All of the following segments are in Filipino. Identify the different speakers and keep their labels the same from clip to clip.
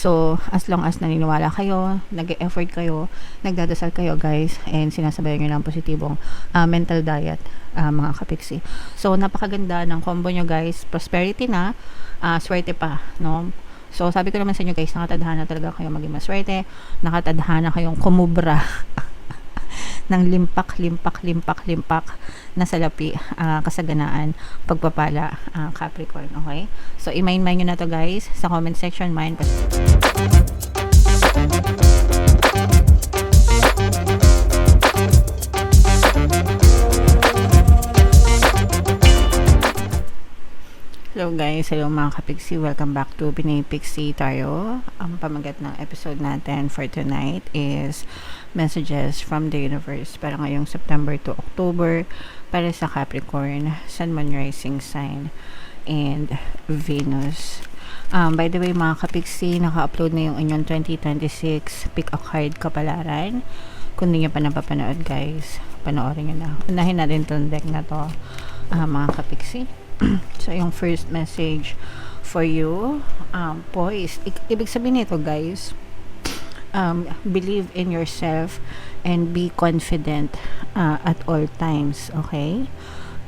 Speaker 1: So, as long as naniniwala kayo, nag-e-effort kayo, nagdadasal kayo guys, and sinasabayan nyo ng positibong mental diet, mga kapiksi. So, napakaganda ng combo nyo guys. Prosperity na, swerte pa, no? So, sabi ko naman sa inyo guys, nakatadhana talaga kayo maging maswerte, nakatadhana kayong kumubra ng limpak na salapi, kasaganaan, pagpapala, Capricorn, okay? So, i-mind nyo na to guys, sa comment section, mind. Hello guys, hello mga kapiksi, welcome back to Pinay Pixie Tarot. Ang pamagat ng episode natin for tonight is messages from the universe para ngayong September to October para sa Capricorn, Sun, Moon, Rising sign, and Venus. By the way mga kapiksi, naka-upload na yung inyong 2026 Pick a Card Kapalaran. Kung hindi nyo pa napapanood guys, panoorin nyo na. Unahin natin itong deck na to, mga kapiksi. So, yung first message for you, poise. Ibig sabihin nito, guys, believe in yourself and be confident at all times, okay?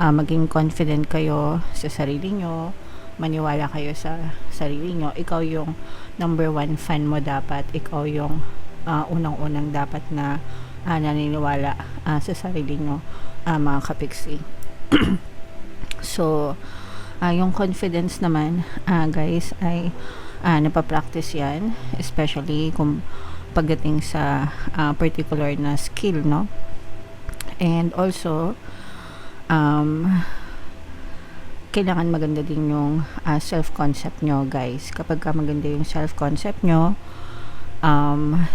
Speaker 1: Maging confident kayo sa sarili nyo, maniwala kayo sa sarili nyo. Ikaw yung number one fan mo dapat. Ikaw yung unang-unang dapat na naniniwala sa sarili nyo, mga kapiksi. So, yung confidence naman, guys, ay napapractice yan, especially kung pagdating sa particular na skill, no? And also, kailangan maganda din yung self-concept nyo, guys. Kapag maganda yung self-concept nyo,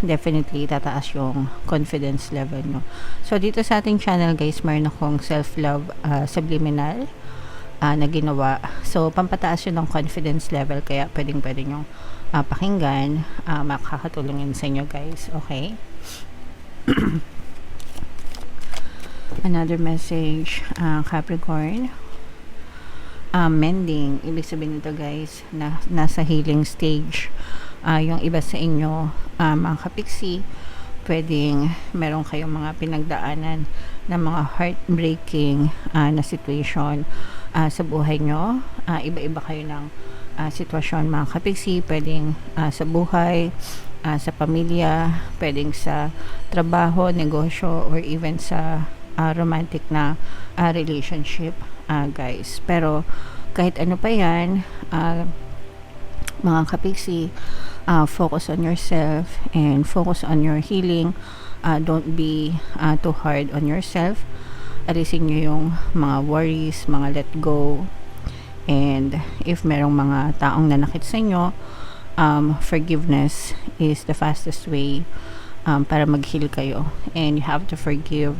Speaker 1: definitely tataas yung confidence level nyo. So, dito sa ating channel, guys, mayroon akong self-love subliminal na ginawa. So, pampataas yun ng confidence level, kaya pwedeng yung pakinggan, makakatulong yun sa inyo, guys. Okay? Another message, Capricorn. Mending. Ibig sabihin nito, guys, na nasa healing stage. Yung iba sa inyo, mga kapiksi, pwedeng meron kayong mga pinagdaanan na mga heartbreaking na situation sa buhay nyo. Iba-iba kayo ng sitwasyon, mga kapiksi. Pwedeng sa buhay, sa pamilya, pwedeng sa trabaho, negosyo, or even sa romantic na relationship, guys. Pero kahit ano pa yan, mga kapiksi, focus on yourself and focus on your healing. Don't be too hard on yourself. Alisin nyo yung mga worries, mga let go. And if merong mga taong nanakit sa inyo, forgiveness is the fastest way para mag-heal kayo. And you have to forgive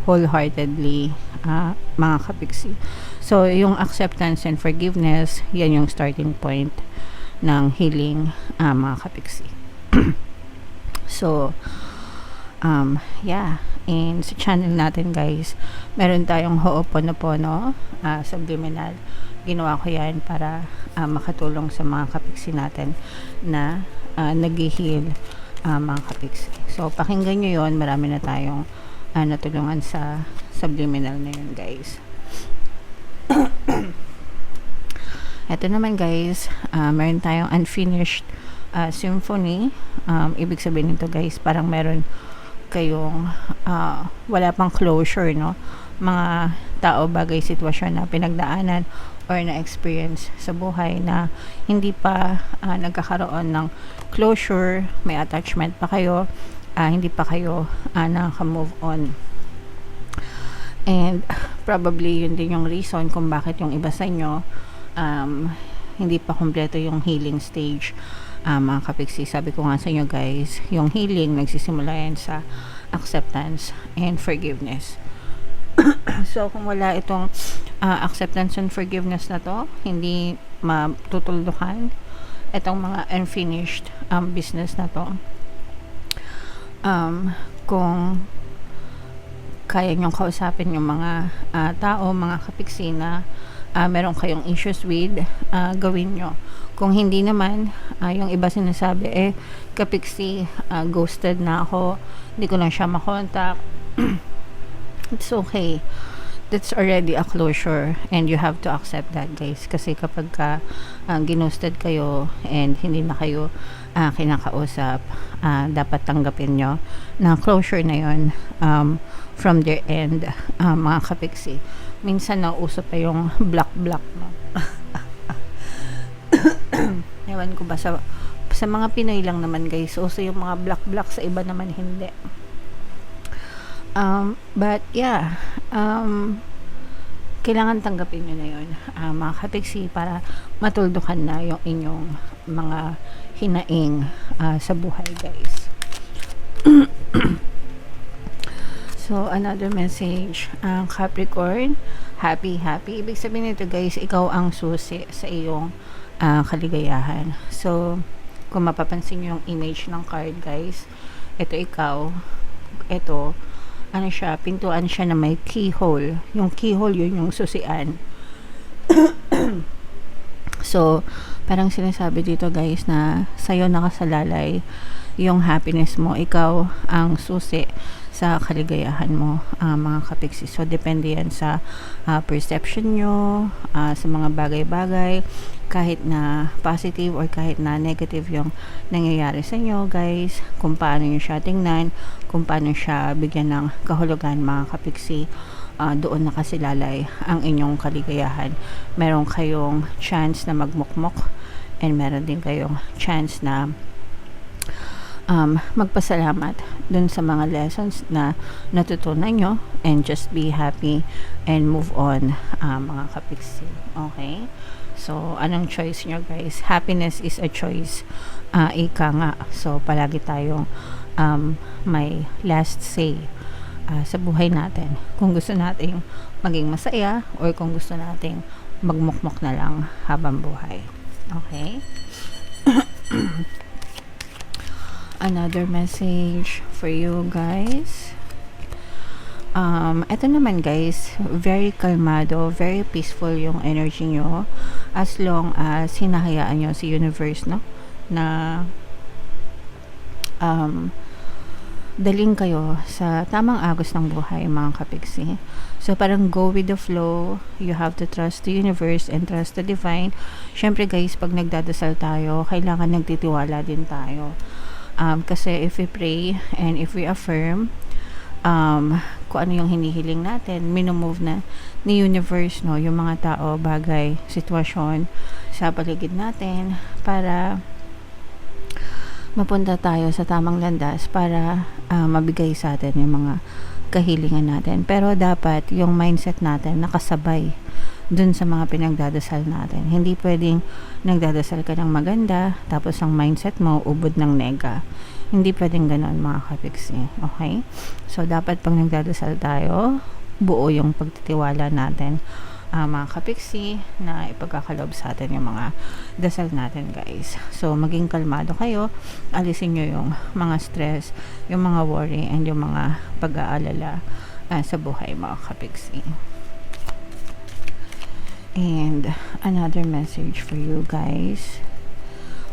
Speaker 1: wholeheartedly, mga kapiksi. So, yung acceptance and forgiveness, yan yung starting point ng healing, mga kapiksi. So, yeah. And sa channel natin, guys, meron tayong Ho'oponopono, subliminal. Ginawa ko yan para makatulong sa mga kapiksi natin na nag-heal, mga kapiksi. So, pakinggan nyo yun. Marami na tayong natulungan sa subliminal na yun, guys. Ito naman, guys, meron tayong unfinished symphony. Ibig sabihin nito, guys, parang meron kayong wala pang closure, no? Mga tao, bagay, sitwasyon na pinagdaanan or na-experience sa buhay na hindi pa nagkakaroon ng closure, may attachment pa kayo, hindi pa kayo nakaka-move on. And probably yun din yung reason kung bakit yung iba sa inyo hindi pa kompleto yung healing stage, mga kapiksi. Sabi ko nga sa inyo, guys, yung healing nagsisimula yan sa acceptance and forgiveness. So kung wala itong acceptance and forgiveness na to, hindi matutuldukan itong mga unfinished business na to. Kung kaya nyong kausapin yung mga tao, mga kapiksi na meron kayong issues with, gawin nyo. Kung hindi naman, yung iba sinasabi, kapiksi, ghosted na ako, hindi ko lang siya makontak. It's okay. That's already a closure and you have to accept that, guys, kasi kapag ginosted kayo and hindi na kayo kinakausap, dapat tanggapin nyo na closure na yon, from their end, mga kapiksi. Minsan nauso pa yung block no? Ewan ko ba sa mga Pinoy lang naman, guys, uso yung mga block, sa iba naman hindi. But yeah, kailangan tanggapin nyo na yun, mga kapiksi, para matuldukan na yung inyong mga hinaing sa buhay, guys. So, another message, Capricorn, happy. Ibig sabihin nito, guys, ikaw ang susi sa iyong kaligayahan. So, kung mapapansin nyo yung image ng card, guys, ito ikaw, ito, ano siya, pintuan siya na may keyhole. Yung keyhole, yun yung susian. So, parang sinasabi dito, guys, na sa'yo nakasalalay yung happiness mo. Ikaw ang susi sa kaligayahan mo, mga kapiksi. So, depende yan sa perception nyo, sa mga bagay-bagay, kahit na positive or kahit na negative yung nangyayari sa inyo, guys, kung paano nyo siya tingnan, kung paano siya bigyan ng kahulugan, mga kapiksi, doon nakasilalay ang inyong kaligayahan. Meron kayong chance na magmukmok and meron din kayong chance na magpasalamat dun sa mga lessons na natutunan nyo, and just be happy and move on, mga kapiksi. Okay? So, anong choice nyo, guys? Happiness is a choice. Ika nga. So, palagi tayong may last say sa buhay natin. Kung gusto nating maging masaya or kung gusto nating magmukmok na lang habang buhay. Okay? Another message for you, guys. Ito naman, guys, very kalmado, very peaceful yung energy nyo as long as hinahayaan nyo si universe, no, na daling kayo sa tamang agos ng buhay, mga kapiksi. So, parang go with the flow. You have to trust the universe and trust the divine. Syempre, guys, pag nagdadasal tayo, kailangan nagtitiwala din tayo. Kasi if we pray and if we affirm kung ano yung hinihiling natin, minomove na ni universe, no, yung mga tao, bagay, sitwasyon sa paligid natin para mapunta tayo sa tamang landas para mabigay sa atin yung mga kahilingan natin. Pero dapat yung mindset natin nakasabay dun sa mga pinagdadasal natin. Hindi pwedeng nagdadasal ka ng maganda tapos ang mindset mo ubod ng nega. Hindi pwedeng ganoon, mga kapiksi. Okay? So, dapat pag nagdadasal tayo, buo yung pagtitiwala natin, mga kapiksi, na ipagkakalob sa atin yung mga dasal natin, guys. So, maging kalmado kayo. Alisin nyo yung mga stress, yung mga worry, and yung mga pag-aalala sa buhay, mga kapiksi. And another message for you, guys.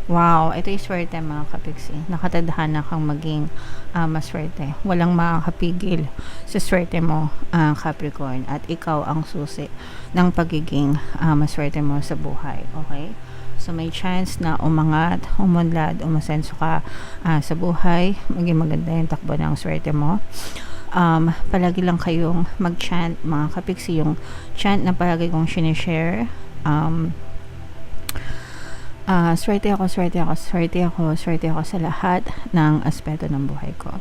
Speaker 1: Wow, ito yung swerte, mga kapiksi. Nakatadhana kang maging maswerte. Walang makakapigil sa swerte mo, Capricorn. At ikaw ang susi ng pagiging maswerte mo sa buhay. Okay? So, may chance na umangat, umunlad, umasenso ka sa buhay. Maging maganda yung takbo ng swerte mo. Palagi lang kayong mag-chant, mga kapiksi, yung chant na palagi kong sinishare. Swerte ako sa lahat ng aspeto ng buhay ko.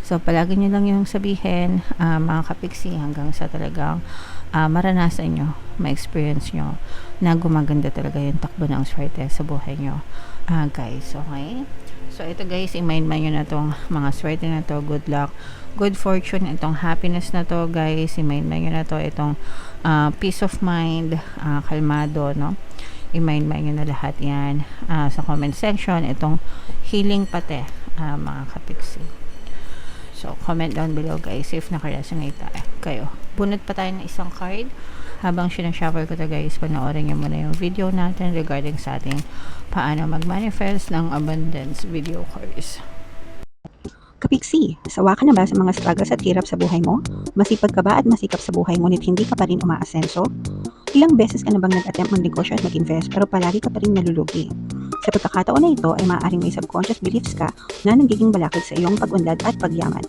Speaker 1: So, palagi nyo lang yung sabihin, mga kapiksi, hanggang sa talagang maranasan nyo, ma-experience nyo na gumaganda talaga yung takbo ng swerte sa buhay nyo, guys. Okay? So, ito, guys, i-mind nyo na tong mga swerte na to, good luck, good fortune, itong happiness na to, guys, i-mind nyo na to, itong peace of mind, kalmado, no? I-mind nyo na lahat yan sa comment section, itong healing pati, mga kapiksi. So, comment down below, guys, if nakaresonate kayo. Bunot pa tayo ng isang card habang sinashuffle ko to guys, panoorin nyo muna yung video natin regarding sa ating paano mag-manifest ng abundance video course.
Speaker 2: Kapiksi, sawa ka na ba sa mga struggles at hirap sa buhay mo? Masipag ka ba at masikap sa buhay ngunit hindi ka pa rin umaasenso? Ilang beses ka na bang nag-attempt mag-negosyo at mag-invest pero palagi ka pa rin nalulugi? Sa pagkakataon na ito ay maaaring may subconscious beliefs ka na nagiging balakid sa iyong pag-unlad at pagyaman.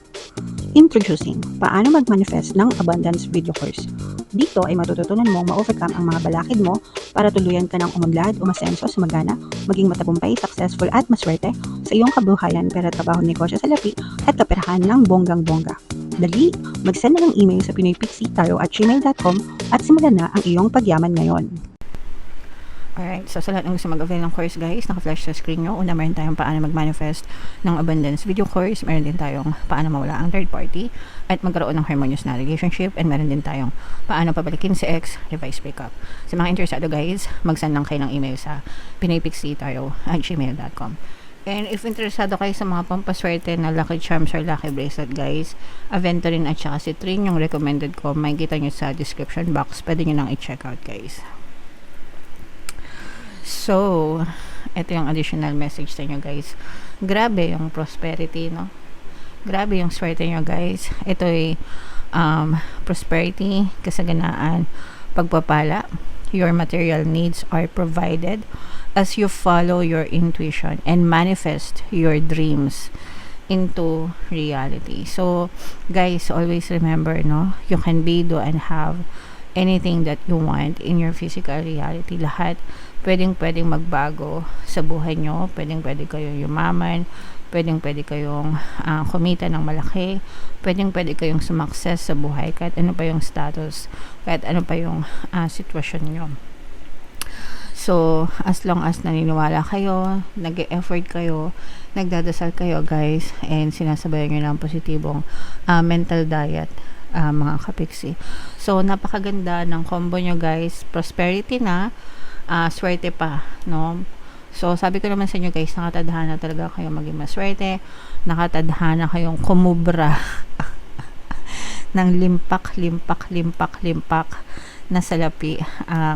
Speaker 2: Introducing, paano mag-manifest ng abundance video course. Dito ay matututunan mong ma-overcome ang mga balakid mo para tuluyan ka ng umunlad, umasenso, sumagana, maging matagumpay, successful at maswerte sa iyong kabuhayan, pera, trabaho, negosyo, salapi at kaperahan ng bonggang-bongga. Dali, mag-send na ng email sa pinoypixie@gmail.com at simulan na ang iyong pagyaman ngayon.
Speaker 1: Alright, so sa lahat ng gusto mag-avail ng course guys, naka-flash sa screen nyo. Una, meron tayong paano mag-manifest ng abundance video course. Meron din tayong paano mawala ang third party at magkaroon ng harmonious na relationship. And meron din tayong paano pabalikin si ex, revise breakup. Sa mga interesado guys, mag-send lang kayo ng email sa pinoypixie@gmail.com. And if interesado kayo sa mga pampaswerte na lucky charms or lucky bracelet guys, Aventurine at saka Citrine yung recommended ko. May kita nyo sa description box. Pwede nyo nang i-check out guys. So, ito yung additional message sa inyo guys. Grabe yung prosperity, no? Grabe yung swerte nyo guys. Ito ay prosperity, kasaganaan, pagpapala. Your material needs are provided as you follow your intuition and manifest your dreams into reality. So, guys, always remember, no? You can be, do, and have anything that you want in your physical reality. Lahat pwedeng magbago sa buhay nyo. Pwede kayong yumaman, pwede kayong kumita ng malaki, pwede kayong sumakses sa buhay kahit ano pa yung status, kahit ano pa yung sitwasyon nyo. So, as long as naniniwala kayo, nag-e-effort kayo, nagdadasal kayo guys, and sinasabayan nyo ng positibong mental diet, mga kapiksi. So, napakaganda ng combo nyo guys. Prosperity na, swerte pa, no? So, sabi ko naman sa inyo guys, nakatadhana talaga kayo maging maswerte, nakatadhana kayong kumubra ng limpak na salapi,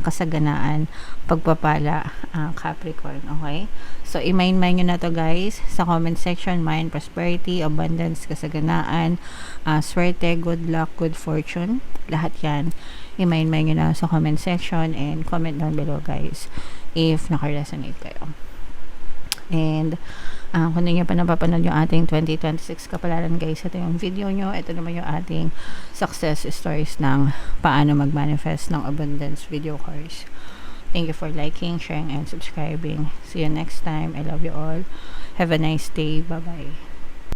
Speaker 1: kasaganaan, pagpapala, Capricorn, okay? So, i-mind nyo na to guys sa comment section. Mind, prosperity, abundance, kasaganaan, swerte, good luck, good fortune, lahat yan i-mind nyo na sa comment section and comment down below guys if naka-resonate kayo. And kung hindi nyo pa napapanood yung ating 2026 kapalaran guys, ito yung video nyo. Ito naman yung ating success stories ng paano mag-manifest ng abundance video course. Thank you for liking, sharing, and subscribing. See you next time. I love you all. Have a nice day. Bye-bye.